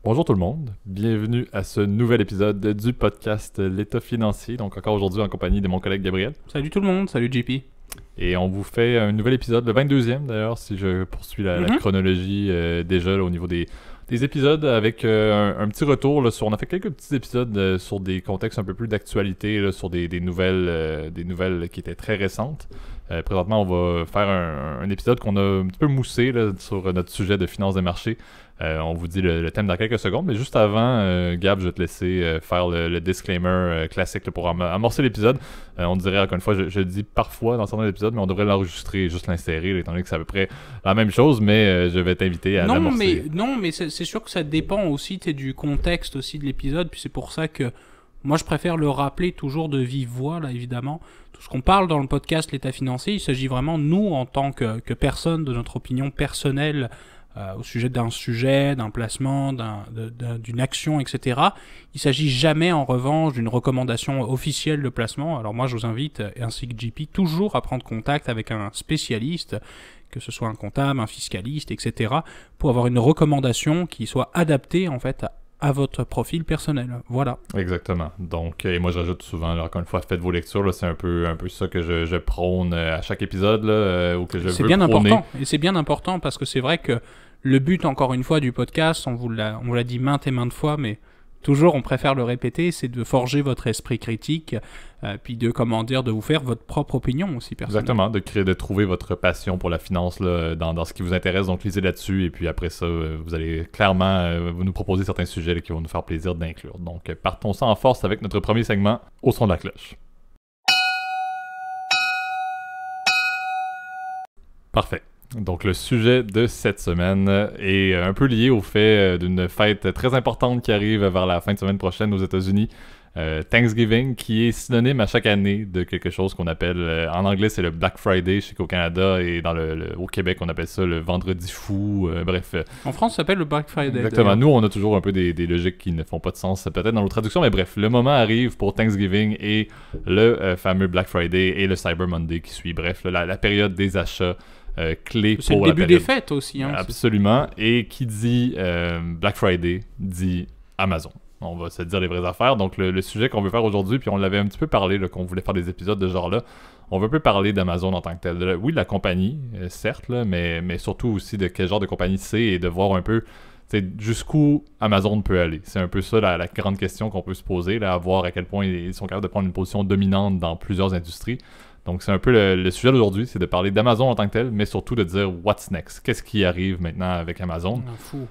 Bonjour tout le monde, bienvenue à ce nouvel épisode du podcast L'État financier, donc encore aujourd'hui en compagnie de mon collègue Gabriel. Salut tout le monde, salut JP. Et on vous fait un nouvel épisode, le 22e d'ailleurs, si je poursuis la chronologie déjà là, au niveau des épisodes, avec un petit retour là, on a fait quelques petits épisodes sur des contextes un peu plus d'actualité, là, sur des nouvelles qui étaient très récentes. Présentement, on va faire un épisode qu'on a un petit peu moussé là, sur notre sujet de finances des marchés. On vous dit le thème dans quelques secondes, mais juste avant, Gab, je vais te laisser faire le disclaimer classique là, pour amorcer l'épisode. On dirait, encore une fois, je le dis parfois dans certains épisodes, mais on devrait l'enregistrer et juste l'insérer, là, étant donné que c'est à peu près la même chose, mais je vais t'inviter à l'amorcer. Non, mais c'est sûr que ça dépend aussi du contexte aussi de l'épisode, puis c'est pour ça que moi je préfère le rappeler toujours de vive voix, là, évidemment. Tout ce qu'on parle dans le podcast L'État financier, il s'agit vraiment, nous, en tant que personne, de notre opinion personnelle, au sujet d'un placement, d'une action, etc. Il ne s'agit jamais, en revanche, d'une recommandation officielle de placement. Alors moi, je vous invite, ainsi que JP, toujours à prendre contact avec un spécialiste, que ce soit un comptable, un fiscaliste, etc., pour avoir une recommandation qui soit adaptée, en fait, à votre profil personnel. Voilà. Exactement. Donc, et moi je rajoute souvent, là, encore une fois, faites vos lectures, là, c'est un peu ça que je prône à chaque épisode, là, ou que je veux C'est bien prôner. important, et c'est bien important parce que c'est vrai que le but, encore une fois, du podcast, on vous l'a dit maintes et maintes fois, mais toujours on préfère le répéter, c'est de forger votre esprit critique, puis de vous faire votre propre opinion aussi personnelle. Exactement, de trouver votre passion pour la finance là, dans ce qui vous intéresse, donc lisez là-dessus, et puis après ça, vous allez clairement vous nous proposer certains sujets là, qui vont nous faire plaisir d'inclure. Donc partons ça en force avec notre premier segment, au son de la cloche. Parfait. Donc le sujet de cette semaine est un peu lié au fait d'une fête très importante qui arrive vers la fin de semaine prochaine aux États-Unis. Thanksgiving, qui est synonyme à chaque année de quelque chose qu'on appelle, en anglais c'est le Black Friday, je sais qu'au Canada et au Québec on appelle ça le Vendredi fou, bref. En France ça s'appelle le Black Friday. Exactement, d'ailleurs. Nous on a toujours un peu des logiques qui ne font pas de sens peut-être dans nos traductions, mais bref, le moment arrive pour Thanksgiving et le fameux Black Friday et le Cyber Monday qui suit, bref, la période des achats. Clé c'est pour le début des fêtes aussi. Hein, absolument. Et qui dit Black Friday dit Amazon. On va se dire les vraies affaires. Donc le sujet qu'on veut faire aujourd'hui, puis on l'avait un petit peu parlé, là, qu'on voulait faire des épisodes de ce genre-là, on veut un peu parler d'Amazon en tant que tel. Oui, de la compagnie, certes, là, mais surtout aussi de quel genre de compagnie c'est et de voir un peu jusqu'où Amazon peut aller. C'est un peu ça la grande question qu'on peut se poser, là, à voir à quel point ils sont capables de prendre une position dominante dans plusieurs industries. Donc c'est un peu le sujet d'aujourd'hui, c'est de parler d'Amazon en tant que tel, mais surtout de dire what's next. Qu'est-ce qui arrive maintenant avec Amazon? Fou.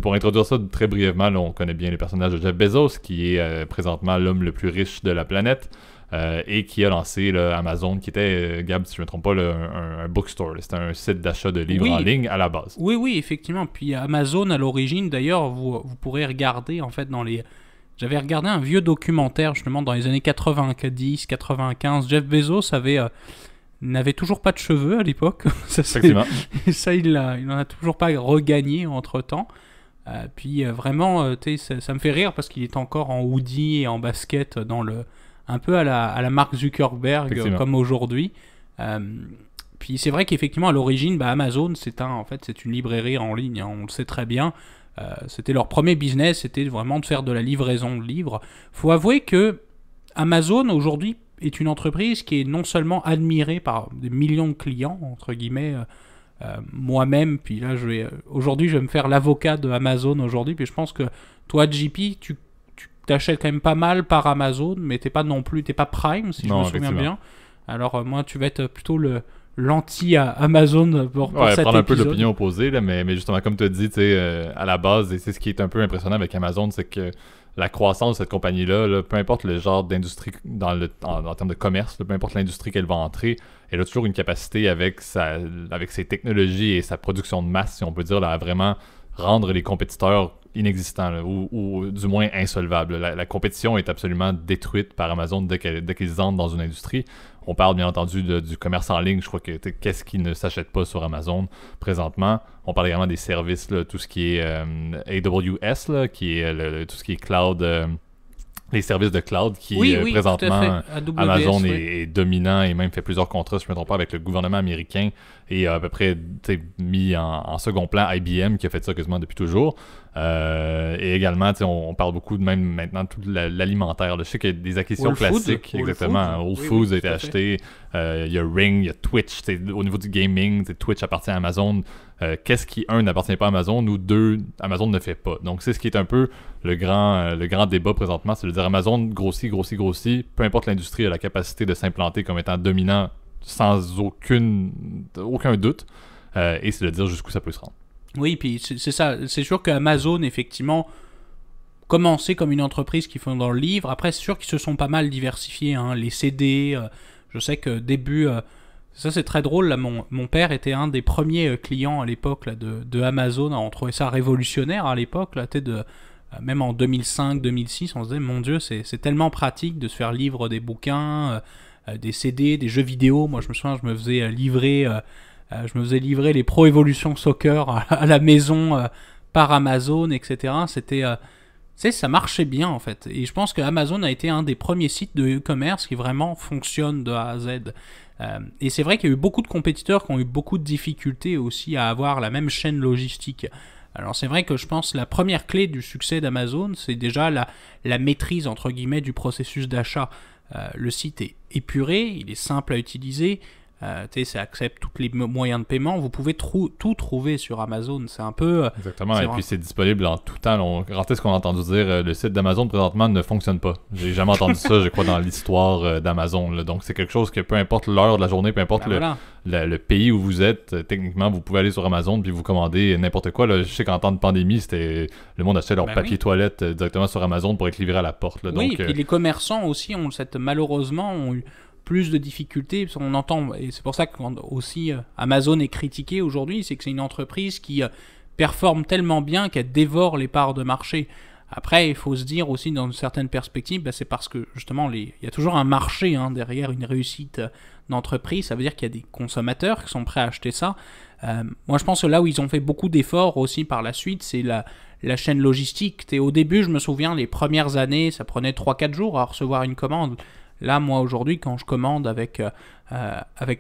Pour introduire ça très brièvement, là, on connaît bien les personnages de Jeff Bezos, qui est présentement l'homme le plus riche de la planète, et qui a lancé là, Amazon, qui était, Gab, si je ne me trompe pas, un bookstore. C'était un site d'achat de livres en ligne à la base. Oui, effectivement. Puis Amazon, à l'origine, d'ailleurs, vous pourrez regarder, en fait, J'avais regardé un vieux documentaire, justement, dans les années 90, 95. Jeff Bezos n'avait toujours pas de cheveux à l'époque. Effectivement. Ça, il n'en a toujours pas regagné entre-temps. Puis vraiment, ça me fait rire parce qu'il est encore en hoodie et en basket un peu à la Mark Zuckerberg, comme aujourd'hui. Puis c'est vrai qu'effectivement, à l'origine, Amazon, c'est une librairie en ligne, hein, on le sait très bien. C'était leur premier business, c'était vraiment de faire de la livraison de livres. Faut avouer que Amazon aujourd'hui est une entreprise qui est non seulement admirée par des millions de clients, entre guillemets, moi-même, puis là aujourd'hui je vais me faire l'avocat de Amazon aujourd'hui, puis je pense que toi JP, tu t'achètes quand même pas mal par Amazon, mais t'es pas Prime si je me souviens bien. Alors moi tu vas être plutôt l'anti-Amazon pour cet épisode. Prendre un peu l'opinion opposée, là, mais justement, comme tu as dit, à la base, et c'est ce qui est un peu impressionnant avec Amazon, c'est que la croissance de cette compagnie-là, là, peu importe le genre d'industrie en termes de commerce, là, peu importe l'industrie qu'elle va entrer, elle a toujours une capacité avec ses technologies et sa production de masse, si on peut dire, là, à vraiment rendre les compétiteurs inexistants, là, ou du moins insolvables. La compétition est absolument détruite par Amazon dès qu'ils entrent dans une industrie. On parle bien entendu du commerce en ligne. Je crois que qu'est-ce qui ne s'achète pas sur Amazon présentement. On parle également des services, là, tout ce qui est AWS, là, qui est tout ce qui est cloud les services de cloud qui, Oui, présentement, AWS, Amazon oui. est dominant et même fait plusieurs contrats, si je ne me trompe pas, avec le gouvernement américain et a à peu près mis en second plan IBM qui a fait ça quasiment depuis toujours. Et également, on parle beaucoup de même maintenant de tout l'alimentaire. Je sais qu'il y a des acquisitions classiques. Exactement. Whole Foods a été acheté. Il y a Ring, il y a Twitch. Au niveau du gaming, Twitch appartient à Amazon. Qu'est-ce qui, n'appartient pas à Amazon ou deux, Amazon ne fait pas. Donc, c'est ce qui est un peu le grand débat présentement. C'est de dire Amazon grossit. Peu importe l'industrie, a la capacité de s'implanter comme étant dominant sans aucun doute. Et c'est de dire jusqu'où ça peut se rendre. Oui, puis c'est ça. C'est sûr qu'Amazon, effectivement, commençait comme une entreprise qui font dans le livre. Après, c'est sûr qu'ils se sont pas mal diversifiés. Hein. Les CD, je sais que début... ça, c'est très drôle. Là, mon père était un des premiers clients à l'époque là, de Amazon. On trouvait ça révolutionnaire à l'époque. Là, même en 2005-2006, on se disait, mon Dieu, c'est tellement pratique de se faire livrer des bouquins, des CD, des jeux vidéo. Moi, je me souviens, je me faisais livrer les Pro Evolution Soccer à la maison par Amazon, etc. Ça marchait bien en fait. Et je pense que Amazon a été un des premiers sites de e-commerce qui vraiment fonctionne de A à Z. Et c'est vrai qu'il y a eu beaucoup de compétiteurs qui ont eu beaucoup de difficultés aussi à avoir la même chaîne logistique. Alors c'est vrai que je pense que la première clé du succès d'Amazon, c'est déjà la maîtrise entre guillemets du processus d'achat. Le site est épuré, il est simple à utiliser. Ça accepte tous les moyens de paiement. Vous pouvez tout trouver sur Amazon. C'est un peu... Exactement. Et puis c'est disponible en tout temps. Quand est-ce qu'on a entendu dire le site d'Amazon présentement ne fonctionne pas? J'ai jamais entendu ça, je crois, dans l'histoire d'Amazon. Donc c'est quelque chose que peu importe l'heure de la journée, peu importe le pays où vous êtes, techniquement, vous pouvez aller sur Amazon puis vous commander n'importe quoi. Là, je sais qu'en temps de pandémie, le monde achetait leur papier toilette directement sur Amazon pour être livré à la porte. Là. Oui, et puis les commerçants aussi malheureusement ont eu plus de difficultés, on entend, et c'est pour ça que aussi Amazon est critiqué aujourd'hui, c'est que c'est une entreprise qui performe tellement bien qu'elle dévore les parts de marché. Après, il faut se dire aussi dans une certaine perspective, c'est parce que justement, il y a toujours un marché derrière une réussite d'entreprise, ça veut dire qu'il y a des consommateurs qui sont prêts à acheter ça. Moi, je pense que là où ils ont fait beaucoup d'efforts aussi par la suite, c'est la chaîne logistique. Au début, je me souviens, les premières années, ça prenait 3-4 jours à recevoir une commande. Là, moi, aujourd'hui, quand je commande avec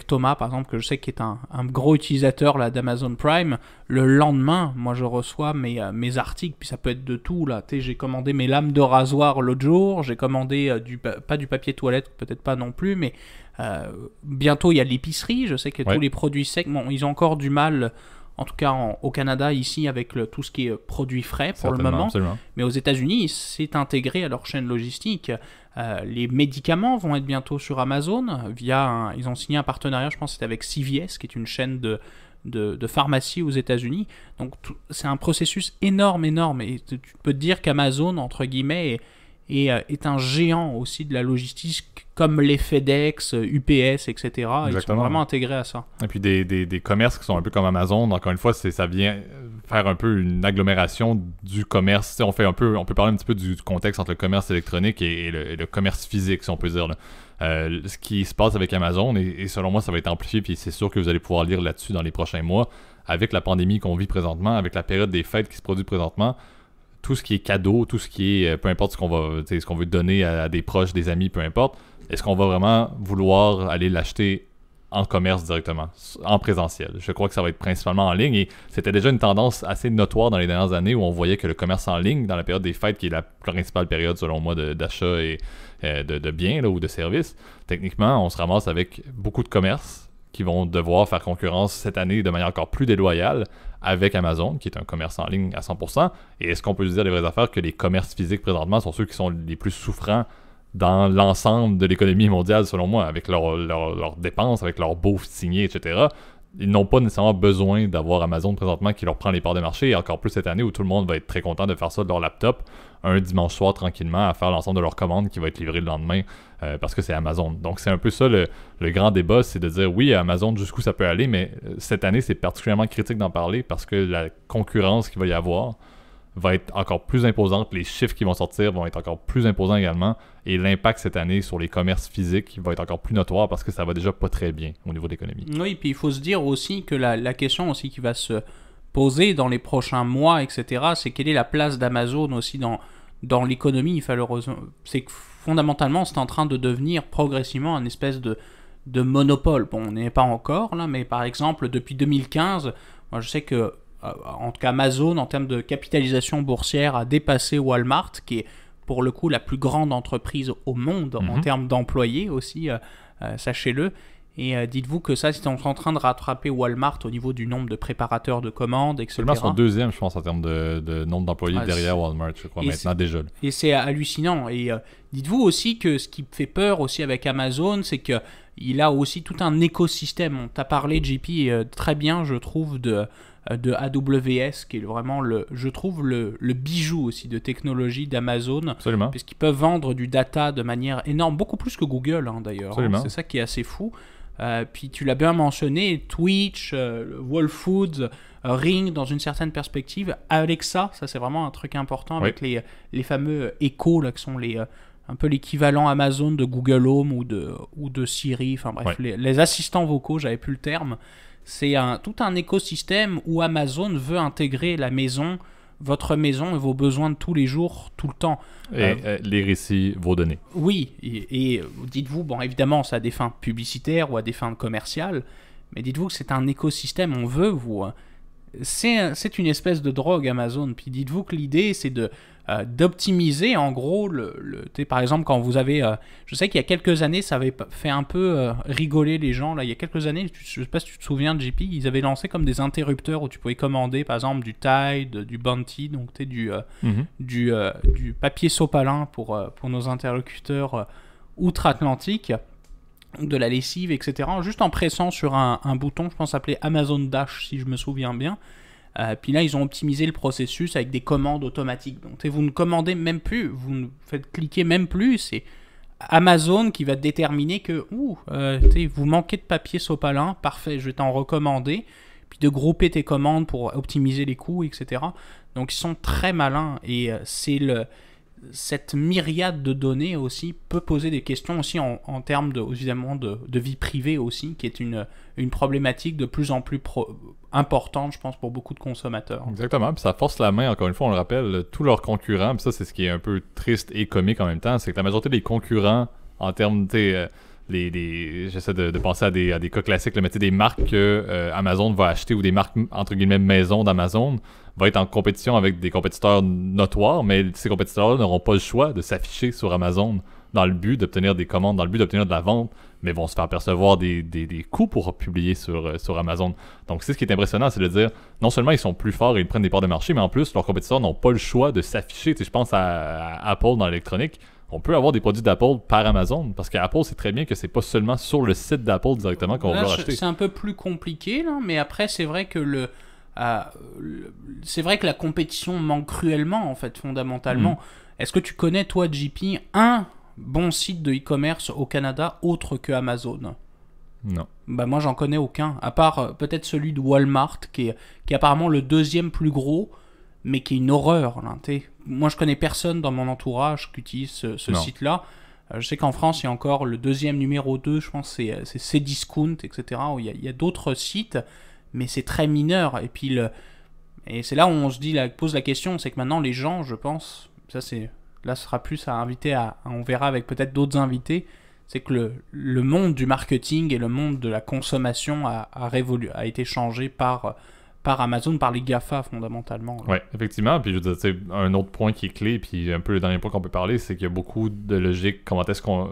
Thomas, par exemple, que je sais qu'il est un gros utilisateur là, d'Amazon Prime, le lendemain, moi, je reçois mes articles, puis ça peut être de tout. Là. J'ai commandé mes lames de rasoir l'autre jour, j'ai commandé pas du papier toilette, peut-être pas non plus, mais bientôt, il y a l'épicerie. Je sais que tous les produits secs, ils ont encore du mal... En tout cas, au Canada, ici, avec tout ce qui est produits frais pour le moment. Absolument. Mais aux États-Unis, c'est intégré à leur chaîne logistique. Les médicaments vont être bientôt sur Amazon. Ils ont signé un partenariat, je pense, c'était avec CVS, qui est une chaîne de pharmacie aux États-Unis. Donc, c'est un processus énorme. Et tu peux te dire qu'Amazon, entre guillemets, est un géant aussi de la logistique, comme les FedEx, UPS, etc. Exactement. Ils sont vraiment intégrés à ça. Et puis des commerces qui sont un peu comme Amazon, encore une fois, ça vient faire un peu une agglomération du commerce. On peut parler un petit peu du contexte entre le commerce électronique et le commerce physique, si on peut dire. Là. Ce qui se passe avec Amazon, et selon moi, ça va être amplifié, puis c'est sûr que vous allez pouvoir lire là-dessus dans les prochains mois, avec la pandémie qu'on vit présentement, avec la période des fêtes qui se produit présentement, tout ce qui est cadeau, tout ce qui est, peu importe ce qu'on veut donner à des proches, des amis, peu importe, est-ce qu'on va vraiment vouloir aller l'acheter en commerce directement, en présentiel? Je crois que ça va être principalement en ligne, et c'était déjà une tendance assez notoire dans les dernières années où on voyait que le commerce en ligne, dans la période des fêtes, qui est la principale période selon moi d'achat et de biens là, ou de services, techniquement, on se ramasse avec beaucoup de commerces qui vont devoir faire concurrence cette année de manière encore plus déloyale avec Amazon, qui est un commerce en ligne à 100%. Et est-ce qu'on peut se dire les vraies affaires que les commerces physiques présentement sont ceux qui sont les plus souffrants dans l'ensemble de l'économie mondiale, selon moi, avec leurs dépenses, avec leurs baux signés, etc. Ils n'ont pas nécessairement besoin d'avoir Amazon présentement qui leur prend les parts de marché, et encore plus cette année où tout le monde va être très content de faire ça de leur laptop un dimanche soir tranquillement à faire l'ensemble de leurs commandes qui va être livrée le lendemain parce que c'est Amazon. Donc c'est un peu ça le grand débat, c'est de dire oui, Amazon, jusqu'où ça peut aller, mais cette année c'est particulièrement critique d'en parler parce que la concurrence qu'il va y avoir va être encore plus imposante, les chiffres qui vont sortir vont être encore plus imposants également, et l'impact cette année sur les commerces physiques va être encore plus notoire parce que ça va déjà pas très bien au niveau de l'économie. Oui, puis il faut se dire aussi que la question aussi qui va se poser dans les prochains mois, etc., c'est quelle est la place d'Amazon aussi dans dans l'économie, c'est que fondamentalement, c'est en train de devenir progressivement une espèce de monopole. Bon, on n'y est pas encore là, mais par exemple, depuis 2015, moi je sais que, en tout cas, Amazon, en termes de capitalisation boursière, a dépassé Walmart, qui est pour le coup la plus grande entreprise au monde en termes d'employés aussi, sachez-le. Et dites-vous que ça, c'est en train de rattraper Walmart au niveau du nombre de préparateurs de commandes, etc. Seulement son deuxième, je pense, en termes de nombre d'employés derrière Walmart, je crois, maintenant déjà. Et c'est hallucinant. Et dites-vous aussi que ce qui fait peur aussi avec Amazon, c'est qu'il a aussi tout un écosystème. On t'a parlé, JP, très bien, je trouve, de AWS, qui est vraiment, je trouve, le bijou aussi de technologie d'Amazon. Absolument. Puisqu'ils peuvent vendre du data de manière énorme, beaucoup plus que Google, hein, d'ailleurs. Absolument. C'est ça qui est assez fou. Puis tu l'as bien mentionné, Twitch, Whole Foods, Ring dans une certaine perspective. Alexa, ça c'est vraiment un truc important avec les fameux Echo, là, qui sont un peu l'équivalent Amazon de Google Home ou de Siri, enfin bref, les assistants vocaux, j'avais plus le terme. C'est tout un écosystème où Amazon veut intégrer la maison, votre maison et vos besoins de tous les jours, tout le temps. Et les récits, vos données. Oui, et dites-vous, bon, évidemment, c'est à des fins publicitaires ou à des fins commerciales, mais dites-vous que c'est un écosystème, on veut vous... C'est une espèce de drogue Amazon, puis dites-vous que l'idée, c'est d'optimiser, en gros, par exemple, quand vous avez... je sais qu'il y a quelques années, ça avait fait un peu rigoler les gens, là, il y a quelques années, je sais pas si tu te souviens de JP, ils avaient lancé comme des interrupteurs où tu pouvais commander, par exemple, du Tide, du Bounty, donc du papier sopalin pour nos interlocuteurs outre-Atlantique, de la lessive, etc. Juste en pressant sur un bouton, je pense appelé Amazon Dash, si je me souviens bien. Puis là, ils ont optimisé le processus avec des commandes automatiques. Donc, vous ne commandez même plus, vous ne faites cliquer même plus. C'est Amazon qui va déterminer que vous manquez de papier sopalin. Parfait, je vais t'en recommander. Puis de grouper tes commandes pour optimiser les coûts, etc. Donc, ils sont très malins. Et cette myriade de données aussi peut poser des questions aussi en termes évidemment de vie privée aussi, qui est une problématique de plus en plus importante, je pense, pour beaucoup de consommateurs. Exactement, puis ça force la main, encore une fois, on le rappelle, tous leurs concurrents, puis ça c'est ce qui est un peu triste et comique en même temps, c'est que la majorité des concurrents, en termes, j'essaie de penser à des cas classiques, mais des marques que Amazon va acheter ou des marques, entre guillemets, maison d'Amazon, va être en compétition avec des compétiteurs notoires, mais ces compétiteurs-là n'auront pas le choix de s'afficher sur Amazon dans le but d'obtenir des commandes, dans le but d'obtenir de la vente, mais vont se faire percevoir des coûts pour publier sur Amazon. Donc c'est ce qui est impressionnant, c'est de dire, non seulement ils sont plus forts et ils prennent des parts de marché, mais en plus, leurs compétiteurs n'ont pas le choix de s'afficher. Je pense à Apple dans l'électronique. On peut avoir des produits d'Apple par Amazon, parce qu'Apple sait très bien que c'est pas seulement sur le site d'Apple directement qu'on va racheter. C'est un peu plus compliqué, là, mais après, c'est vrai que c'est vrai que la compétition manque cruellement, en fait, fondamentalement. Est-ce que tu connais, toi, JP, un bon site de e-commerce au Canada autre que Amazon? Non. Bah moi, j'en connais aucun, à part peut-être celui de Walmart, qui est apparemment le deuxième plus gros, mais qui est une horreur. Là, moi, je connais personne dans mon entourage qui utilise ce site-là. Je sais qu'en France, il y a encore le deuxième numéro 2, je pense, c'est Cdiscount, etc. Où il y a d'autres sites, mais c'est très mineur. Et puis, et c'est là où on se pose la question, c'est que maintenant, les gens, je pense, là, ce sera plus à inviter, on verra avec peut-être d'autres invités, c'est que le monde du marketing et le monde de la consommation a été changé par Amazon, par les GAFA fondamentalement. Oui, effectivement. Puis je veux dire, un autre point qui est clé, puis un peu le dernier point qu'on peut parler, c'est qu'il y a beaucoup de logique. Comment est-ce qu'on.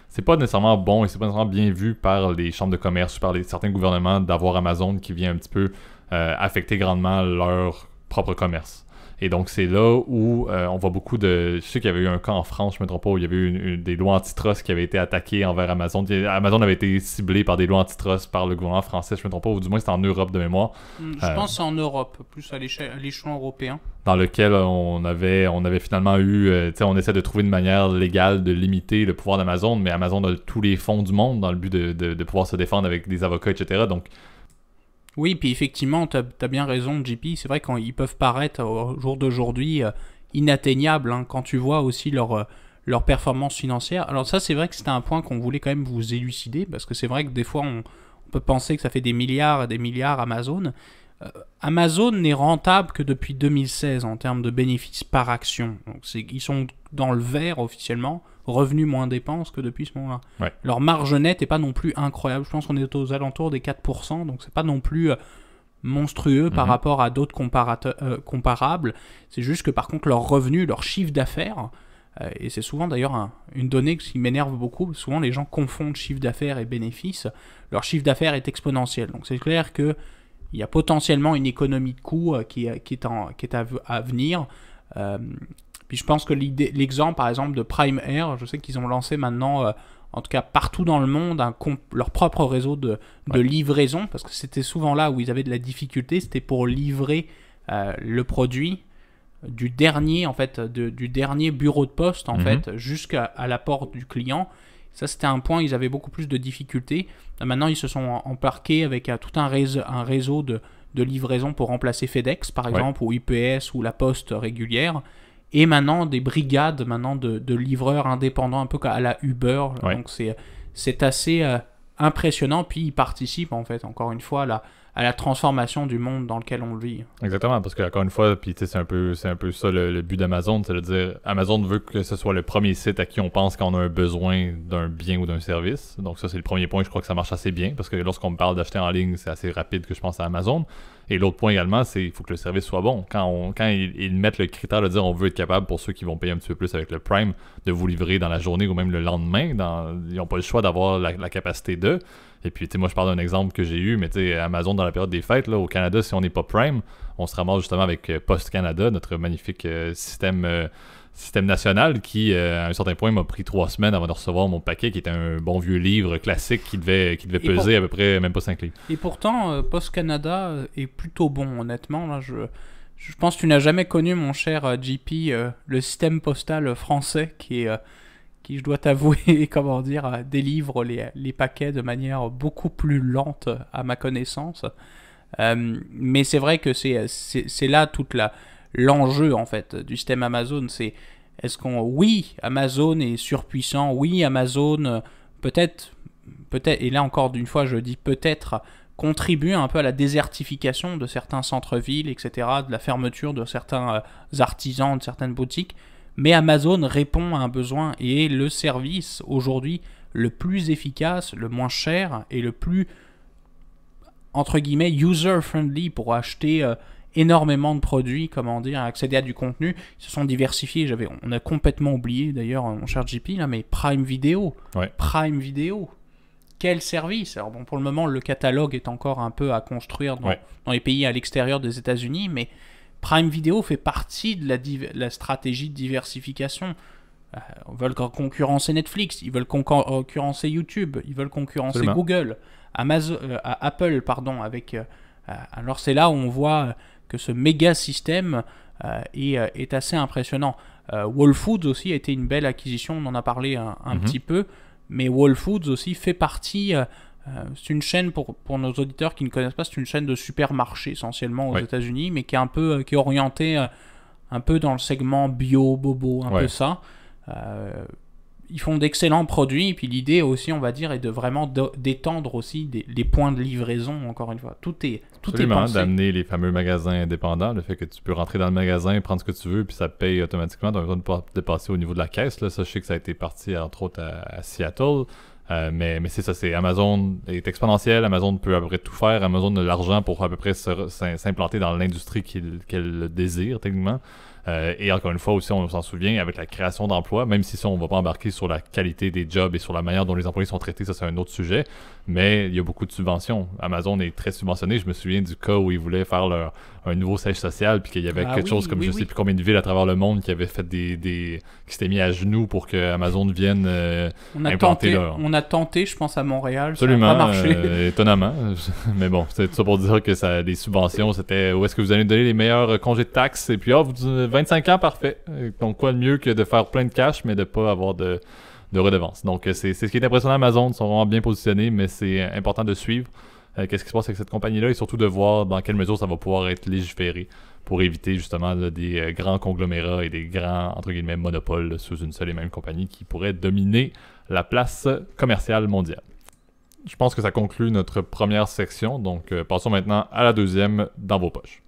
C'est pas nécessairement bon et c'est pas nécessairement bien vu par les chambres de commerce ou par certains gouvernements d'avoir Amazon qui vient un petit peu affecter grandement leur propre commerce. Et donc, c'est là où on voit beaucoup de... Je sais qu'il y avait eu un cas en France, je ne me trompe pas, où il y avait eu des lois antitrust qui avaient été attaquées envers Amazon. Amazon avait été ciblé par des lois antitrust par le gouvernement français, je ne me trompe pas, ou du moins c'était en Europe de mémoire. Je pense que c'est en Europe, plus à l'échelon européen. Dans lequel on avait finalement eu... on essaie de trouver une manière légale de limiter le pouvoir d'Amazon, mais Amazon a tous les fonds du monde dans le but de pouvoir se défendre avec des avocats, etc. Donc... Oui, puis effectivement, tu as bien raison, JP. C'est vrai qu'ils peuvent paraître au jour d'aujourd'hui inatteignables quand tu vois aussi leur performance financière. Alors ça, c'est vrai que c'était un point qu'on voulait quand même vous élucider, parce que c'est vrai que des fois, on peut penser que ça fait des milliards et des milliards Amazon. Amazon n'est rentable que depuis 2016 en termes de bénéfices par action. Donc ils sont dans le vert officiellement, revenus moins dépenses que depuis ce moment-là. Ouais. Leur marge nette n'est pas non plus incroyable. Je pense qu'on est aux alentours des 4%, donc c'est pas non plus monstrueux par rapport à d'autres comparables. C'est juste que par contre leur revenu, leur chiffre d'affaires, et c'est souvent d'ailleurs une donnée qui m'énerve beaucoup, souvent les gens confondent chiffre d'affaires et bénéfices, leur chiffre d'affaires est exponentiel. Donc c'est clair que il y a potentiellement une économie de coût qui est à venir. Puis je pense que l'exemple, par exemple, de Prime Air, je sais qu'ils ont lancé maintenant, en tout cas partout dans le monde, leur propre réseau de livraison, parce que c'était souvent là où ils avaient de la difficulté, c'était pour livrer le produit du dernier, en fait, du dernier bureau de poste, en fait, jusqu'à la porte du client. Ça, c'était un point, ils avaient beaucoup plus de difficultés. Maintenant, ils se sont embarqués avec tout un réseau de livraison pour remplacer FedEx, par exemple, ou UPS, ou la Poste régulière. Et maintenant, des brigades de livreurs indépendants, un peu à la Uber. Ouais. Donc, c'est assez impressionnant. Puis, ils participent, en fait, encore une fois, à la transformation du monde dans lequel on vit. Exactement, parce que encore une fois, puis c'est un peu ça le but d'Amazon, c'est de dire Amazon veut que ce soit le premier site à qui on pense qu'on a un besoin d'un bien ou d'un service. Donc ça, c'est le premier point. Je crois que ça marche assez bien, parce que lorsqu'on me parle d'acheter en ligne, c'est assez rapide que je pense à Amazon. Et l'autre point également, c'est qu'il faut que le service soit bon. Quand ils mettent le critère de dire on veut être capable, pour ceux qui vont payer un petit peu plus avec le Prime, de vous livrer dans la journée ou même le lendemain, ils n'ont pas le choix d'avoir la capacité de. Et puis, tu sais, moi, je parle d'un exemple que j'ai eu, mais tu sais, Amazon, dans la période des fêtes, là, au Canada, si on n'est pas Prime, on se ramasse justement avec Post Canada, notre magnifique système national qui, à un certain point, m'a pris 3 semaines avant de recevoir mon paquet, qui était un bon vieux livre classique qui devait peser à peu près même pas 5 livres. Et pourtant, Post Canada est plutôt bon, honnêtement. Là, je pense que tu n'as jamais connu, mon cher JP, le système postal français qui, je dois t'avouer, comment dire, délivre les paquets de manière beaucoup plus lente à ma connaissance. Mais c'est vrai que c'est là tout l'enjeu, en fait, du système Amazon. C'est oui, Amazon est surpuissant, oui, Amazon peut-être, et là encore d'une fois je dis peut-être, contribue un peu à la désertification de certains centres-villes, etc., de la fermeture de certains artisans, de certaines boutiques. Mais Amazon répond à un besoin et est le service aujourd'hui le plus efficace, le moins cher et le plus, entre guillemets, user-friendly pour acheter énormément de produits, comment dire, accéder à du contenu. Ils se sont diversifiés. On a complètement oublié d'ailleurs, mon cher JP, là, mais Prime Video. Ouais. Prime Video. Quel service! Alors bon, pour le moment, le catalogue est encore un peu à construire dans les pays à l'extérieur des États-Unis, mais Prime Video fait partie de la stratégie de diversification. Ils veulent concurrencer Netflix, ils veulent concurrencer YouTube, ils veulent concurrencer Absolument. Google, Apple, pardon. Alors c'est là où on voit que ce méga système est assez impressionnant. Whole Foods aussi a été une belle acquisition, on en a parlé un petit peu, mais Whole Foods aussi fait partie... c'est une chaîne, pour nos auditeurs qui ne connaissent pas, c'est une chaîne de supermarché essentiellement aux États-Unis, mais qui est orientée un peu dans le segment bio, bobo, un peu ça. Ils font d'excellents produits, et puis l'idée aussi, on va dire, est de vraiment d'étendre aussi les points de livraison, encore une fois. Tout est pensé. D'amener les fameux magasins indépendants, le fait que tu peux rentrer dans le magasin, prendre ce que tu veux, puis ça te paye automatiquement, tu n'as pas besoin de dépasser au niveau de la caisse. Là. Ça, je sais que ça a été parti, entre autres, à Seattle. Mais c'est ça, c'est Amazon est exponentiel, Amazon peut à peu près tout faire, Amazon a l'argent pour à peu près s'implanter dans l'industrie qu'elle désire techniquement. Et encore une fois aussi, on s'en souvient, avec la création d'emplois, même si ça, on ne va pas embarquer sur la qualité des jobs et sur la manière dont les employés sont traités, ça c'est un autre sujet, mais il y a beaucoup de subventions. Amazon est très subventionné. Je me souviens du cas où ils voulaient faire un nouveau siège social, puis qu'il y avait quelque chose comme je sais plus combien de villes à travers le monde qui avaient fait qui s'étaient mis à genoux pour que Amazon vienne implanter leur... On a tenté, je pense, à Montréal. Absolument, ça n'a pas marché. Étonnamment. Mais bon, c'est tout ça pour dire que les subventions, c'était où est-ce que vous allez donner les meilleurs congés de taxes, et puis 25 ans, parfait. Donc quoi de mieux que de faire plein de cash, mais de pas avoir de redevances. Donc c'est ce qui est impressionnant. Amazon, ils sont vraiment bien positionnés, mais c'est important de suivre qu'est-ce qui se passe avec cette compagnie-là, et surtout de voir dans quelle mesure ça va pouvoir être légiféré pour éviter justement des grands conglomérats et des grands, entre guillemets, monopoles sous une seule et même compagnie qui pourrait dominer la place commerciale mondiale. je pense que ça conclut notre première section. Donc, passons maintenant à la deuxième, dans vos poches.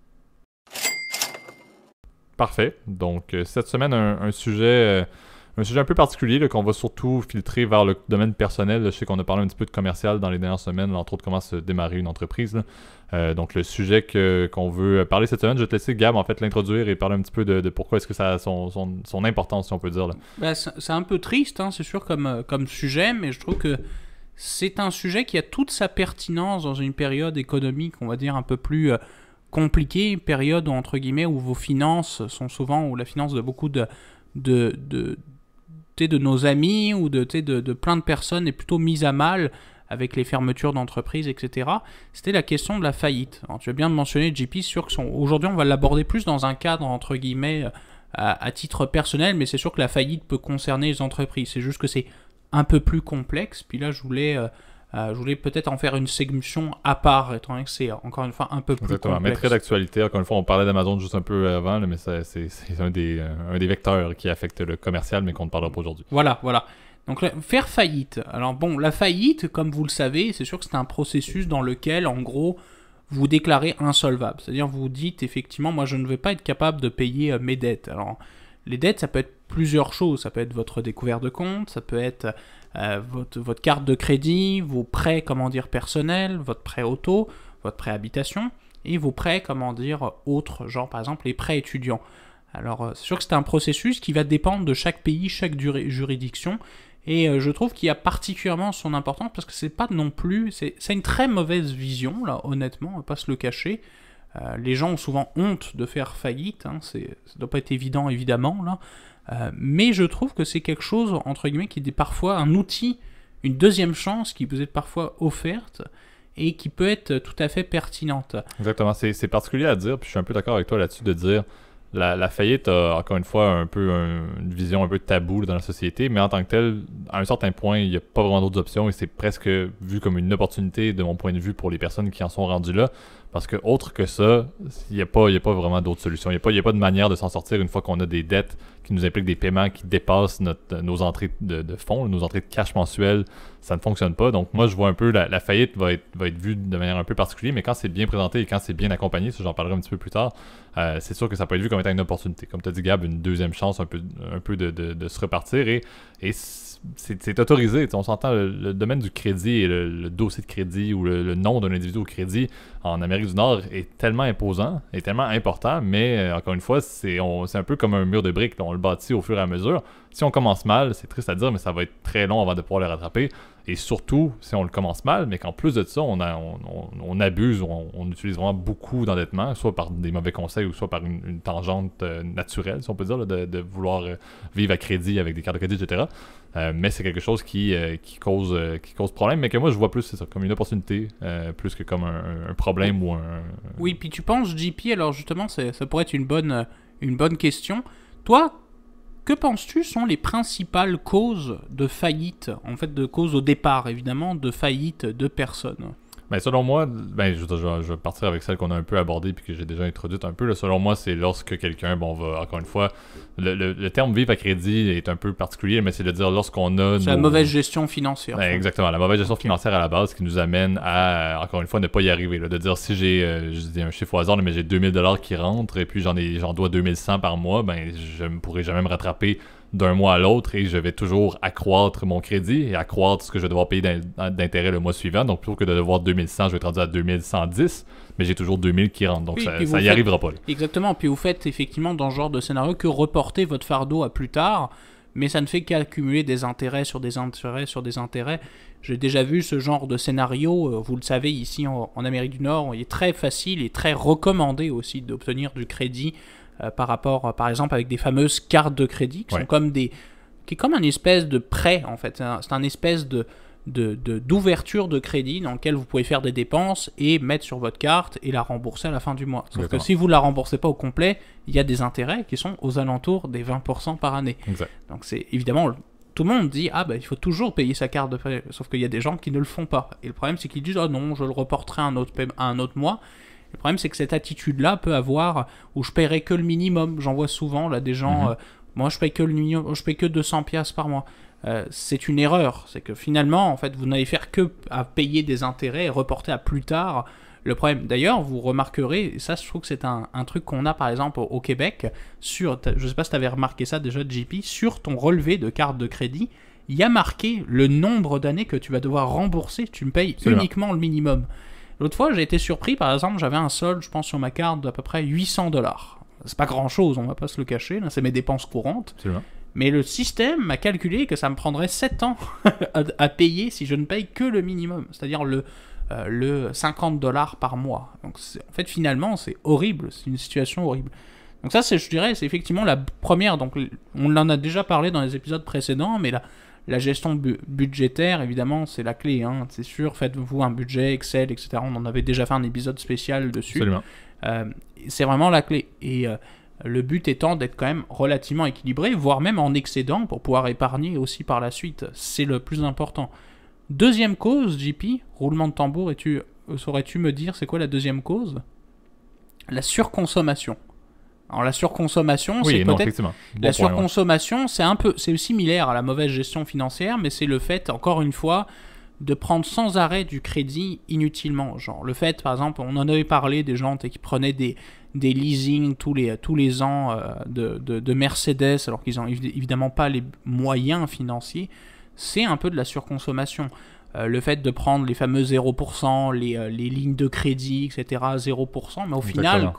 Parfait. Donc, cette semaine, un sujet un peu particulier là, qu'on va surtout filtrer vers le domaine personnel. Là, je sais qu'on a parlé un petit peu de commercial dans les dernières semaines, là, entre autres comment se démarrer une entreprise. Donc, le sujet qu'on veut parler cette semaine, je vais te laisser, Gab, en fait, l'introduire et parler un petit peu de pourquoi est-ce que ça a son importance, si on peut dire. Là. Ben, c'est un peu triste, hein, c'est sûr, comme sujet, mais je trouve que c'est un sujet qui a toute sa pertinence dans une période économique, on va dire, un peu plus compliquée, une période, entre guillemets, où vos finances sont souvent, ou la finance de beaucoup de nos amis ou de plein de personnes est plutôt mise à mal avec les fermetures d'entreprises, etc. C'était la question de la faillite. Alors, tu as bien mentionné, JP, c'est sûr que aujourd'hui on va l'aborder plus dans un cadre, entre guillemets, à titre personnel, mais c'est sûr que la faillite peut concerner les entreprises. C'est juste que c'est un peu plus complexe. Puis là, je voulais peut-être en faire une section à part, étant donné que c'est encore une fois un peu plus Exactement. complexe. Mais très d'actualité. Encore une fois, on parlait d'Amazon juste un peu avant, là, mais c'est un des vecteurs qui affecte le commercial, mais qu'on ne parlera pas aujourd'hui. Voilà. Donc, faire faillite. Alors bon, la faillite, comme vous le savez, c'est sûr que c'est un processus dans lequel, en gros, vous déclarez insolvable. C'est-à-dire, vous dites, effectivement, moi, je ne vais pas être capable de payer mes dettes. Alors, les dettes, ça peut être plusieurs choses. Ça peut être votre découvert de compte, ça peut être votre carte de crédit, vos prêts, personnels, votre prêt auto, votre prêt habitation, et vos prêts, autres, genre, par exemple, les prêts étudiants. Alors, c'est sûr que c'est un processus qui va dépendre de chaque pays, chaque juridiction, et je trouve qu'il y a particulièrement son importance parce que c'est pas non plus... C'est une très mauvaise vision, là, honnêtement, on va pas se le cacher. Les gens ont souvent honte de faire faillite, hein, ça doit pas être évident, évidemment, là. Mais je trouve que c'est quelque chose, entre guillemets, qui est parfois un outil, une deuxième chance qui peut être parfois offerte et qui peut être tout à fait pertinente. Exactement, c'est particulier à dire, puis je suis un peu d'accord avec toi là-dessus de dire la faillite a encore une fois un peu une vision un peu taboue dans la société, mais en tant que tel, à un certain point, il n'y a pas vraiment d'autres options et c'est presque vu comme une opportunité de mon point de vue pour les personnes qui en sont rendues là. Parce que autre que ça, il n'y a pas vraiment d'autres solutions. Il n'y a pas de manière de s'en sortir une fois qu'on a des dettes qui nous impliquent des paiements qui dépassent nos entrées de fonds, nos entrées de cash mensuelles. Ça ne fonctionne pas. Donc moi, je vois un peu la faillite va être vue de manière un peu particulière, mais quand c'est bien présenté et quand c'est bien accompagné, ça j'en parlerai un petit peu plus tard, c'est sûr que ça peut être vu comme étant une opportunité. Comme tu as dit, Gab, une deuxième chance un peu de se repartir et c'est autorisé. On s'entend, le domaine du crédit et le dossier de crédit ou le nom d'un individu au crédit en Amérique du Nord est tellement imposant, est tellement important, mais encore une fois, c'est un peu comme un mur de briques. Là, on le bâtit au fur et à mesure. Si on commence mal, c'est triste à dire, mais ça va être très long avant de pouvoir le rattraper. Et surtout, si on le commence mal, mais qu'en plus de ça, on abuse, on utilise vraiment beaucoup d'endettement, soit par des mauvais conseils ou soit par une tangente naturelle, si on peut dire, là, de vouloir vivre à crédit avec des cartes de crédit, etc. Mais c'est quelque chose qui cause problème, mais que moi je vois plus c'est ça, comme une opportunité, plus que comme un problème ou un... Oui, puis tu penses, JP, alors justement, ça pourrait être une bonne question. Toi, que penses-tu sont les principales causes de faillite, en fait de causes au départ évidemment, de faillite de personnes? Ben, selon moi, je vais partir avec celle qu'on a un peu abordée puis que j'ai déjà introduite un peu. Là. Selon moi, c'est lorsque quelqu'un, va, encore une fois, le terme vivre à crédit est un peu particulier, mais c'est de dire lorsqu'on a... C'est la mauvaise gestion financière. Ben, exactement, la mauvaise gestion financière à la base qui nous amène à, encore une fois, ne pas y arriver. Là. De dire si j'ai, je dis un chiffre au hasard, mais j'ai 2000$ qui rentrent et puis j'en dois 2100 par mois, ben je ne pourrai jamais me rattraper d'un mois à l'autre et je vais toujours accroître mon crédit et accroître ce que je vais devoir payer d'intérêt le mois suivant. Donc plutôt que de devoir 2100, je vais être rendu à 2110, mais j'ai toujours 2000 qui rentrent. Donc oui, ça y arrivera pas. Là. Exactement. Puis vous faites effectivement dans ce genre de scénario que reporter votre fardeau à plus tard, mais ça ne fait qu'accumuler des intérêts sur des intérêts sur des intérêts. J'ai déjà vu ce genre de scénario, vous le savez, ici en Amérique du Nord, il est très facile et très recommandé aussi d'obtenir du crédit par rapport, par exemple, avec des fameuses cartes de crédit qui sont qui est comme un espèce de prêt en fait. C'est un espèce d'ouverture de crédit dans lequel vous pouvez faire des dépenses et mettre sur votre carte et la rembourser à la fin du mois. Sauf que si vous ne la remboursez pas au complet, il y a des intérêts qui sont aux alentours des 20% par année. Exact. Donc c'est évidemment... Tout le monde dit il faut toujours payer sa carte de prêt, sauf qu'il y a des gens qui ne le font pas. Et le problème c'est qu'ils disent non, je le reporterai à un autre mois. Le problème, c'est que cette attitude-là peut avoir où je paierai que le minimum. J'en vois souvent là des gens, moi je paye que le minimum, je paye que 200$ par mois. c'est une erreur. C'est que finalement, en fait, vous n'allez faire que à payer des intérêts et reporter à plus tard le problème. D'ailleurs, vous remarquerez, et ça je trouve que c'est un truc qu'on a par exemple au Québec, je ne sais pas si tu avais remarqué ça déjà, JP, sur ton relevé de carte de crédit, il y a marqué le nombre d'années que tu vas devoir rembourser, tu me payes uniquement le minimum. L'autre fois, j'ai été surpris, par exemple, j'avais un solde, je pense, sur ma carte d'à peu près $800. C'est pas grand-chose, on va pas se le cacher, là, c'est mes dépenses courantes. Absolument. Mais le système m'a calculé que ça me prendrait 7 ans à payer si je ne paye que le minimum, c'est-à-dire le $50 par mois. Donc en fait, finalement, c'est horrible, c'est une situation horrible. Donc ça, je dirais, c'est effectivement la première, donc on en a déjà parlé dans les épisodes précédents, mais la gestion budgétaire, évidemment, c'est la clé, hein, c'est sûr, faites-vous un budget, Excel, etc. On en avait déjà fait un épisode spécial dessus. Absolument. C'est vraiment la clé. Et le but étant d'être quand même relativement équilibré, voire même en excédent pour pouvoir épargner aussi par la suite. C'est le plus important. Deuxième cause, JP, roulement de tambour, saurais-tu me dire c'est quoi la deuxième cause? La surconsommation. Alors la surconsommation, oui, c'est peut-être... effectivement. La surconsommation, c'est similaire à la mauvaise gestion financière, mais c'est le fait, encore une fois, de prendre sans arrêt du crédit inutilement. Genre le fait, par exemple, on en avait parlé des gens qui prenaient des leasings tous les ans de Mercedes, alors qu'ils n'ont évidemment pas les moyens financiers. C'est un peu de la surconsommation. Le fait de prendre les fameux 0%, les lignes de crédit, etc., 0%, mais au final,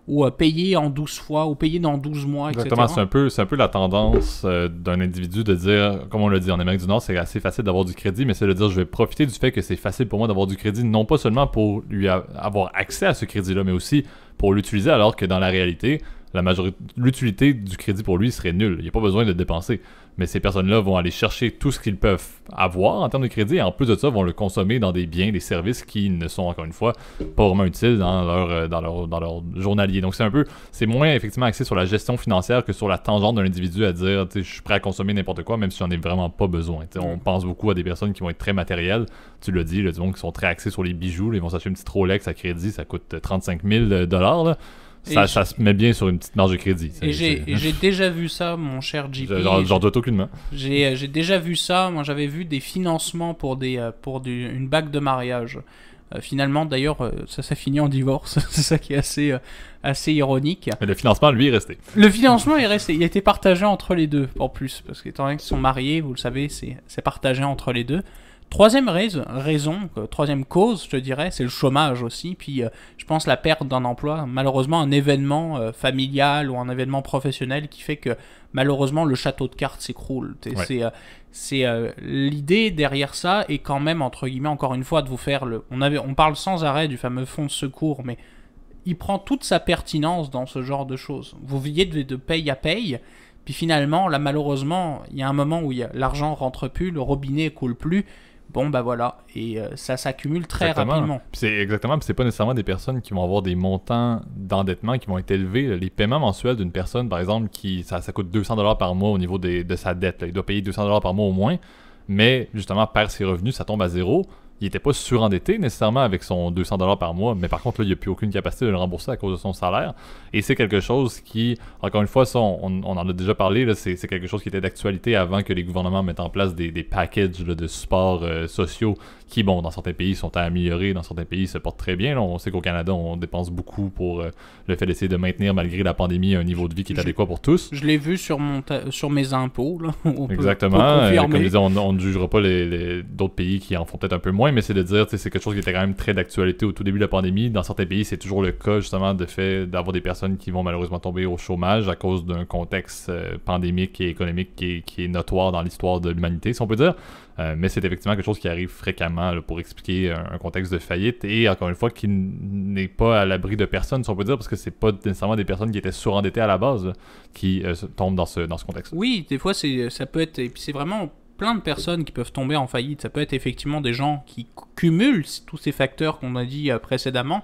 ou payer en 12 fois, ou payer dans 12 mois, etc. Exactement, c'est un peu la tendance d'un individu de dire, comme on l'a dit en Amérique du Nord, c'est assez facile d'avoir du crédit, mais c'est de dire, je vais profiter du fait que c'est facile pour moi d'avoir du crédit, non pas seulement pour lui avoir accès à ce crédit-là, mais aussi pour l'utiliser, alors que dans la réalité, l'utilité du crédit pour lui serait nulle. Il n'y a pas besoin de dépenser. Mais ces personnes-là vont aller chercher tout ce qu'ils peuvent avoir en termes de crédit et en plus de ça, vont le consommer dans des biens, des services qui ne sont encore une fois pas vraiment utiles dans leur journalier. Donc c'est moins effectivement axé sur la gestion financière que sur la tangente d'un individu à dire je suis prêt à consommer n'importe quoi même si j'en ai vraiment pas besoin. On pense beaucoup à des personnes qui vont être très matérielles. Tu l'as dit, qui sont très axés sur les bijoux. Là, ils vont s'acheter une petite Rolex à crédit, ça coûte 35 000 $. Ça se met bien sur une petite marge de crédit. Et j'ai déjà vu ça, mon cher JP. J'en doute aucunement. J'ai déjà vu ça. Moi, j'avais vu des financements pour une bague de mariage. Finalement, d'ailleurs, ça s'est fini en divorce. C'est ça qui est assez ironique. Mais le financement, lui, est resté. Le financement est resté. Il a été partagé entre les deux, en plus. Parce qu'étant donné qu'ils sont mariés, vous le savez, c'est partagé entre les deux. Troisième troisième cause, je te dirais, c'est le chômage aussi. Puis je pense la perte d'un emploi, malheureusement un événement familial ou un événement professionnel qui fait que malheureusement le château de cartes s'écroule. Ouais. C'est l'idée derrière ça est quand même entre guillemets encore une fois de vous faire on parle sans arrêt du fameux fonds de secours, mais il prend toute sa pertinence dans ce genre de choses. Vous vivez de paye à paye. Puis finalement, là malheureusement, il y a un moment où l'argent rentre plus, le robinet coule plus. Bon, bah voilà, et ça s'accumule très rapidement. C'est pas nécessairement des personnes qui vont avoir des montants d'endettement qui vont être élevés. Les paiements mensuels d'une personne, par exemple, ça coûte 200 $ par mois au niveau de sa dette. Là. Il doit payer 200 $ par mois au moins, mais justement, perd ses revenus, ça tombe à zéro. Il n'était pas surendetté nécessairement avec son 200 $ par mois, mais par contre, là, il n'y a plus aucune capacité de le rembourser à cause de son salaire. Et c'est quelque chose qui, encore une fois, ça, on en a déjà parlé, là, c'est quelque chose qui était d'actualité avant que les gouvernements mettent en place des packages là, de supports sociaux qui, bon, dans certains pays sont à améliorer, dans certains pays se portent très bien. Là, on sait qu'au Canada, on dépense beaucoup pour le fait d'essayer de maintenir, malgré la pandémie, un niveau de vie qui est adéquat pour tous. Je l'ai vu sur mes impôts. Là. Exactement. Comme je disais, on ne jugera pas d'autres pays qui en font peut-être un peu moins, mais c'est de dire, c'est quelque chose qui était quand même très d'actualité au tout début de la pandémie. Dans certains pays, c'est toujours le cas, justement, d'avoir des personnes qui vont malheureusement tomber au chômage à cause d'un contexte pandémique et économique qui est notoire dans l'histoire de l'humanité, si on peut dire. Mais c'est effectivement quelque chose qui arrive fréquemment là, pour expliquer un contexte de faillite et encore une fois qui n'est pas à l'abri de personne, si on peut dire, parce que c'est pas nécessairement des personnes qui étaient surendettées à la base là, qui tombent dans ce contexte. Oui, des fois ça peut être, et puis c'est vraiment plein de personnes qui peuvent tomber en faillite. Ça peut être effectivement des gens qui cumulent tous ces facteurs qu'on a dit précédemment,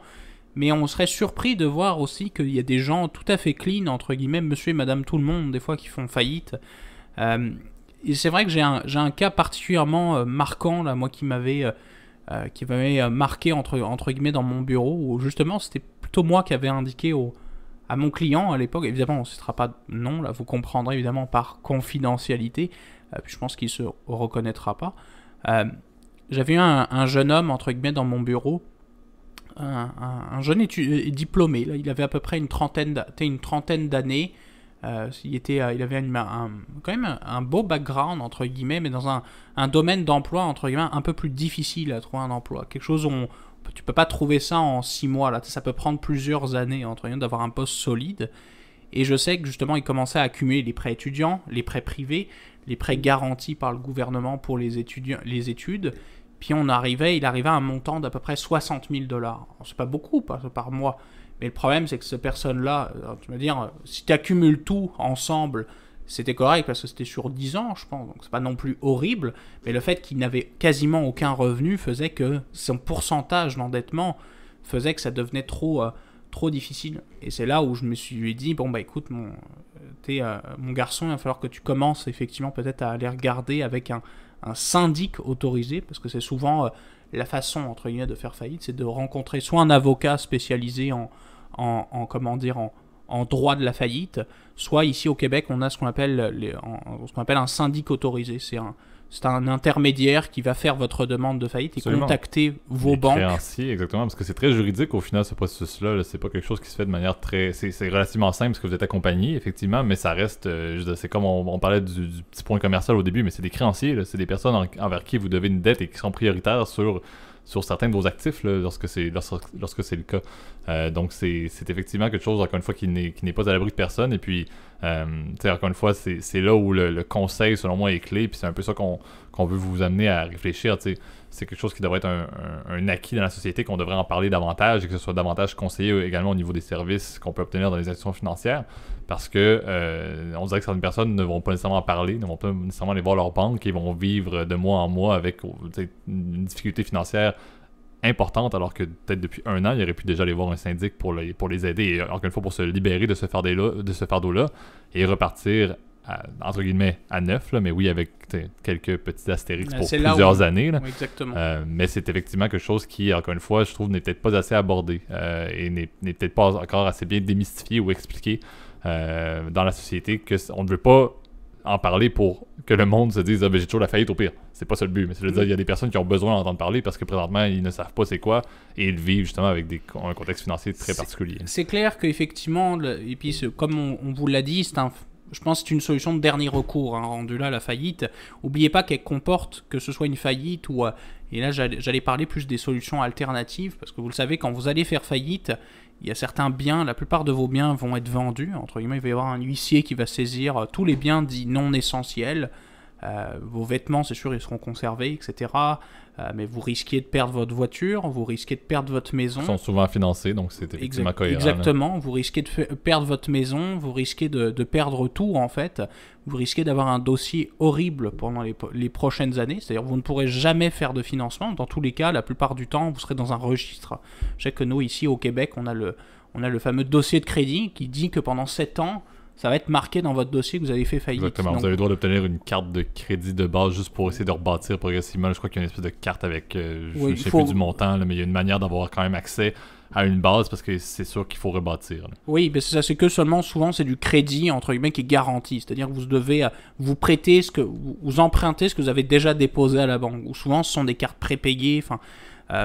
mais on serait surpris de voir aussi qu'il y a des gens tout à fait clean, entre guillemets, monsieur et madame tout le monde, des fois qui font faillite. Et c'est vrai que j'ai un cas particulièrement marquant, là, moi, qui m'avait marqué, entre guillemets, dans mon bureau, où justement, c'était plutôt moi qui avais indiqué à mon client à l'époque. Évidemment, on ne citera pas de nom, là, vous comprendrez évidemment par confidentialité, puis je pense qu'il ne se reconnaîtra pas. J'avais eu un jeune homme, entre guillemets, dans mon bureau, un jeune diplômé, là, il avait à peu près une trentaine d'années. Il avait quand même un beau background, entre guillemets, mais dans un domaine d'emploi, entre guillemets, un peu plus difficile à trouver un emploi. Quelque chose où tu peux pas trouver ça en 6 mois, là. Ça peut prendre plusieurs années, entre guillemets, d'avoir un poste solide. Et je sais que justement, il commençait à accumuler les prêts étudiants, les prêts privés, les prêts garantis par le gouvernement pour les études. Puis il arrivait à un montant d'à peu près 60 000 $. C'est pas beaucoup par mois. Mais le problème, c'est que cette personne-là, tu vas dire, si tu accumules tout ensemble, c'était correct parce que c'était sur 10 ans, je pense. Donc c'est pas non plus horrible. Mais le fait qu'il n'avait quasiment aucun revenu faisait que son pourcentage d'endettement faisait que ça devenait trop difficile. Et c'est là où je me suis dit, bon bah écoute, mon garçon, il va falloir que tu commences effectivement peut-être à aller regarder avec un syndic autorisé, parce que c'est souvent la façon, entre guillemets, de faire faillite, c'est de rencontrer soit un avocat spécialisé en droit de la faillite, soit ici au Québec, on a ce qu'on appelle un syndic autorisé. C'est un intermédiaire qui va faire votre demande de faillite et contacter vos banques. Créanciers, exactement, parce que c'est très juridique au final, ce processus-là. Là, c'est pas quelque chose qui se fait de manière très... C'est relativement simple parce que vous êtes accompagné, effectivement, mais ça reste... c'est comme on parlait du petit point commercial au début, mais c'est des créanciers, là, c'est des personnes envers qui vous devez une dette et qui sont prioritaires sur certains de vos actifs là, lorsque c'est le cas. Donc c'est effectivement quelque chose, encore une fois, qui n'est pas à l'abri de personne. Et puis, encore une fois, c'est là où le conseil, selon moi, est clé. Puis c'est un peu ça qu'on veut vous amener à réfléchir. C'est quelque chose qui devrait être un acquis dans la société, qu'on devrait en parler davantage et que ce soit davantage conseillé également au niveau des services qu'on peut obtenir dans les institutions financières. Parce que on dirait que certaines personnes ne vont pas nécessairement en parler, ne vont pas nécessairement aller voir leur banque et vont vivre de mois en mois avec une difficulté financière importante, alors que peut-être depuis 1 an, il aurait pu déjà aller voir un syndic pour les aider, et encore une fois pour se libérer de ce fardeau-là et repartir entre guillemets à neuf, là, mais oui, avec quelques petits astérix pour plusieurs années. Là. Oui, exactement. Mais c'est effectivement quelque chose qui, encore une fois, je trouve, n'est peut-être pas assez abordé et n'est peut-être pas encore assez bien démystifié ou expliqué dans la société, qu'on ne veut pas en parler pour que le monde se dise « Ah ben j'ai toujours la faillite au pire ». C'est pas ça le but, mais c'est-à-dire il y a des personnes qui ont besoin d'entendre parler parce que présentement, ils ne savent pas c'est quoi et ils vivent justement avec un contexte financier très particulier. C'est clair qu'effectivement, et puis comme on vous l'a dit, je pense que c'est une solution de dernier recours, hein, rendu là la faillite. N'oubliez pas qu'elle comporte, que ce soit une faillite ou... et là, j'allais parler plus des solutions alternatives, parce que vous le savez, quand vous allez faire faillite, il y a certains biens, la plupart de vos biens vont être vendus. Entre guillemets, il va y avoir un huissier qui va saisir tous les biens dits non essentiels. Vos vêtements, c'est sûr, ils seront conservés, etc. Mais vous risquez de perdre votre voiture, vous risquez de perdre votre maison. Ils sont souvent financés, donc c'est effectivement cohérent. Exactement, là. Vous risquez de perdre votre maison, vous risquez de perdre tout, en fait. Vous risquez d'avoir un dossier horrible pendant les prochaines années. C'est-à-dire que vous ne pourrez jamais faire de financement. Dans tous les cas, la plupart du temps, vous serez dans un registre. Je sais que nous, ici, au Québec, on a le fameux dossier de crédit qui dit que pendant 7 ans, ça va être marqué dans votre dossier que vous avez fait faillite. Exactement. Donc, vous avez le droit d'obtenir une carte de crédit de base juste pour essayer de rebâtir progressivement. Je crois qu'il y a une espèce de carte avec, je ne sais plus du montant, là, mais il y a une manière d'avoir quand même accès à une base parce que c'est sûr qu'il faut rebâtir. Là. Oui, mais c'est ça, c'est que seulement souvent c'est du crédit entre guillemets qui est garanti. C'est-à-dire que vous devez vous prêter vous empruntez ce que vous avez déjà déposé à la banque. Ou souvent ce sont des cartes prépayées. Enfin,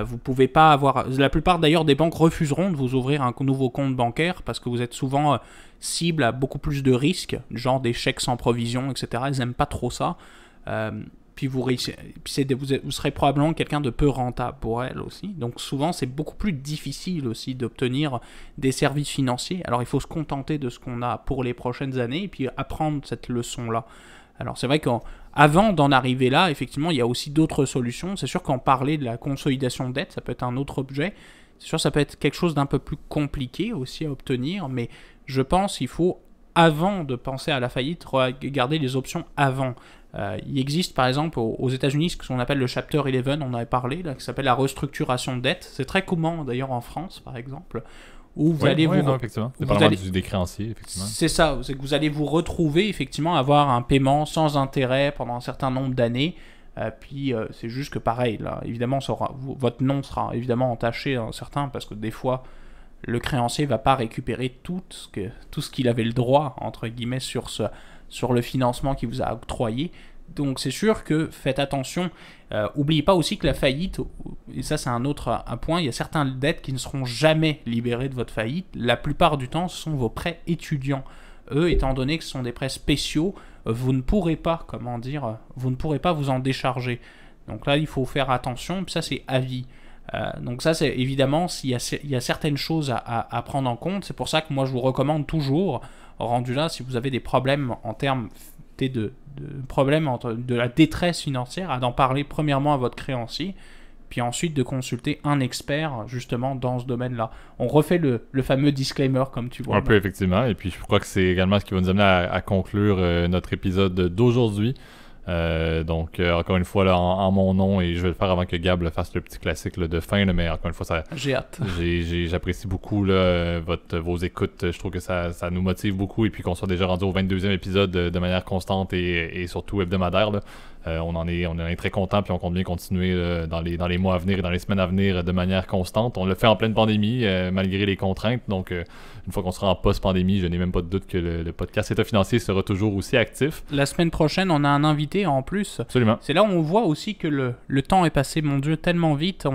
vous pouvez pas avoir. La plupart d'ailleurs des banques refuseront de vous ouvrir un nouveau compte bancaire parce que vous êtes souvent cible à beaucoup plus de risques, genre des chèques sans provision, etc. Ils n'aiment pas trop ça. Puis vous serez probablement quelqu'un de peu rentable pour elles aussi. Donc souvent, c'est beaucoup plus difficile aussi d'obtenir des services financiers. Alors il faut se contenter de ce qu'on a pour les prochaines années et puis apprendre cette leçon-là. Alors c'est vrai qu'avant d'en arriver là, effectivement, il y a aussi d'autres solutions. C'est sûr qu'en parler de la consolidation de dette, ça peut être un autre objet. C'est sûr que ça peut être quelque chose d'un peu plus compliqué aussi à obtenir, mais je pense qu'il faut, avant de penser à la faillite, regarder les options avant. Il existe par exemple aux États-Unis ce qu'on appelle le Chapter 11, on en avait parlé, là, qui s'appelle la restructuration de dette. C'est très courant d'ailleurs en France par exemple, où vous allez effectivement. Des créanciers, effectivement. C'est ça, c'est que vous allez vous retrouver effectivement à avoir un paiement sans intérêt pendant un certain nombre d'années. Puis c'est juste que pareil, là, évidemment, votre nom sera évidemment entaché, certain, parce que des fois, le créancier va pas récupérer tout ce qu'il avait le droit, entre guillemets, sur le financement qu'il vous a octroyé. Donc c'est sûr que faites attention. N'oubliez pas aussi que la faillite, et ça c'est un point, il y a certaines dettes qui ne seront jamais libérées de votre faillite. La plupart du temps, ce sont vos prêts étudiants. Eux, étant donné que ce sont des prêts spéciaux, vous ne pourrez pas vous en décharger. Donc là, il faut faire attention, puis ça c'est à vie. Donc ça, c'est évidemment, il y a certaines choses à prendre en compte. C'est pour ça que moi, je vous recommande toujours, rendu là, si vous avez des problèmes en termes de la détresse financière, d'en parler premièrement à votre créancier, puis ensuite de consulter un expert justement dans ce domaine-là. On refait le fameux disclaimer comme tu vois. Un peu effectivement, et puis je crois que c'est également ce qui va nous amener à conclure notre épisode d'aujourd'hui. Donc encore une fois là, en mon nom, et je vais le faire avant que Gab le fasse le petit classique là, de fin là, mais encore une fois j'ai hâte. J'apprécie beaucoup là, vos écoutes. Je trouve que ça nous motive beaucoup, et puis qu'on soit déjà rendu au 22e épisode de manière constante et surtout hebdomadaire là. On en est très content, puis on compte bien continuer dans les mois à venir et dans les semaines à venir de manière constante. On le fait en pleine pandémie, malgré les contraintes. Donc, une fois qu'on sera en post-pandémie, je n'ai même pas de doute que le podcast État financier sera toujours aussi actif. La semaine prochaine, on a un invité en plus. Absolument. C'est là où on voit aussi que le temps est passé, mon Dieu, tellement vite.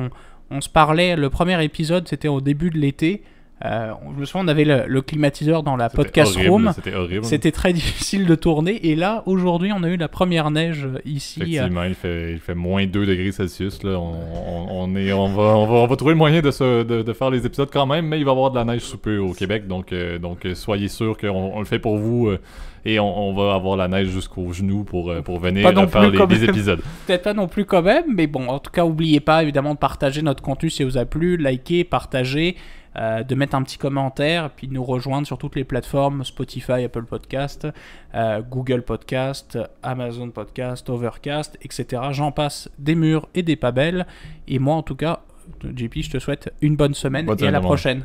On se parlait, le premier épisode, c'était au début de l'été. Je me souviens, on avait le climatiseur dans la podcast room. C'était horrible. C'était très difficile de tourner. Et là, aujourd'hui, on a eu la première neige ici. Effectivement, il fait moins 2 degrés Celsius. Là. On va trouver le moyen de faire les épisodes quand même, mais il va y avoir de la neige sous peu au Québec. Donc soyez sûr qu'on le fait pour vous. Et on va avoir la neige jusqu'aux genoux pour venir faire les épisodes. Peut-être pas non plus quand même, mais bon, en tout cas, n'oubliez pas évidemment de partager notre contenu si vous a plu, liker, partager. De mettre un petit commentaire, puis de nous rejoindre sur toutes les plateformes, Spotify, Apple Podcast, Google Podcast, Amazon Podcast, Overcast, etc. J'en passe des murs et des pas belles. Et moi, en tout cas, JP, je te souhaite une bonne semaine et à la prochaine.